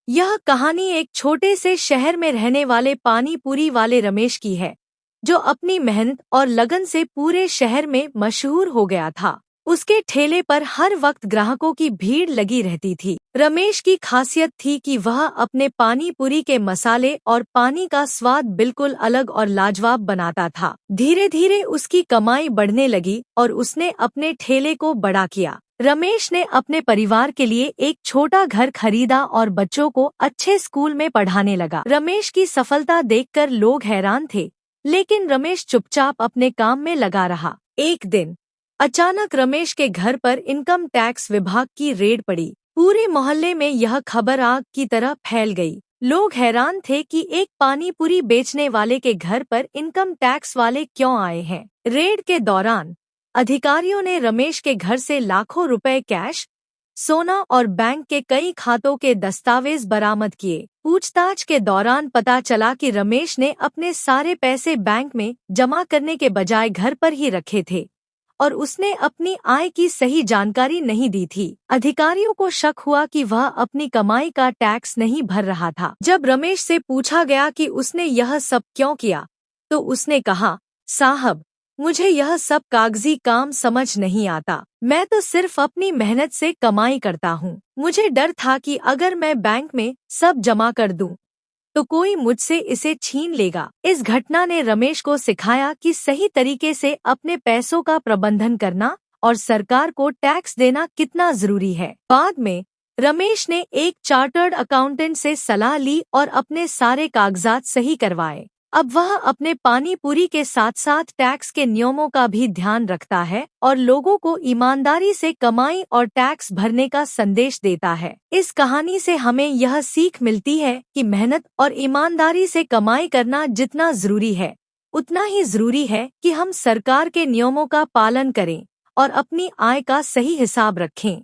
यह कहानी एक छोटे से शहर में रहने वाले पानी पूरी वाले रमेश की है, जो अपनी मेहनत और लगन से पूरे शहर में मशहूर हो गया था। उसके ठेले पर हर वक्त ग्राहकों की भीड़ लगी रहती थी। रमेश की खासियत थी कि वह अपने पानी पूरी के मसाले और पानी का स्वाद बिल्कुल अलग और लाजवाब बनाता था। धीरे धीरे उसकी कमाई बढ़ने लगी और उसने अपने ठेले को बड़ा किया। रमेश ने अपने परिवार के लिए एक छोटा घर खरीदा और बच्चों को अच्छे स्कूल में पढ़ाने लगा। रमेश की सफलता देखकर लोग हैरान थे, लेकिन रमेश चुपचाप अपने काम में लगा रहा। एक दिन अचानक रमेश के घर पर इनकम टैक्स विभाग की रेड पड़ी। पूरे मोहल्ले में यह खबर आग की तरह फैल गई। लोग हैरान थे कि एक पानी पूरी बेचने वाले के घर पर इनकम टैक्स वाले क्यों आए हैं। रेड के दौरान अधिकारियों ने रमेश के घर से लाखों रुपए कैश, सोना और बैंक के कई खातों के दस्तावेज बरामद किए। पूछताछ के दौरान पता चला कि रमेश ने अपने सारे पैसे बैंक में जमा करने के बजाय घर पर ही रखे थे और उसने अपनी आय की सही जानकारी नहीं दी थी। अधिकारियों को शक हुआ कि वह अपनी कमाई का टैक्स नहीं भर रहा था। जब रमेश से पूछा गया कि उसने यह सब क्यों किया, तो उसने कहा, साहब, मुझे यह सब कागजी काम समझ नहीं आता। मैं तो सिर्फ अपनी मेहनत से कमाई करता हूँ। मुझे डर था कि अगर मैं बैंक में सब जमा कर दूं, तो कोई मुझसे इसे छीन लेगा। इस घटना ने रमेश को सिखाया कि सही तरीके से अपने पैसों का प्रबंधन करना और सरकार को टैक्स देना कितना जरूरी है। बाद में रमेश ने एक चार्टर्ड अकाउंटेंट से सलाह ली और अपने सारे कागजात सही करवाए। अब वह अपने पानी पूरी के साथ साथ टैक्स के नियमों का भी ध्यान रखता है और लोगों को ईमानदारी से कमाई और टैक्स भरने का संदेश देता है। इस कहानी से हमें यह सीख मिलती है कि मेहनत और ईमानदारी से कमाई करना जितना जरूरी है, उतना ही जरूरी है कि हम सरकार के नियमों का पालन करें और अपनी आय का सही हिसाब रखें।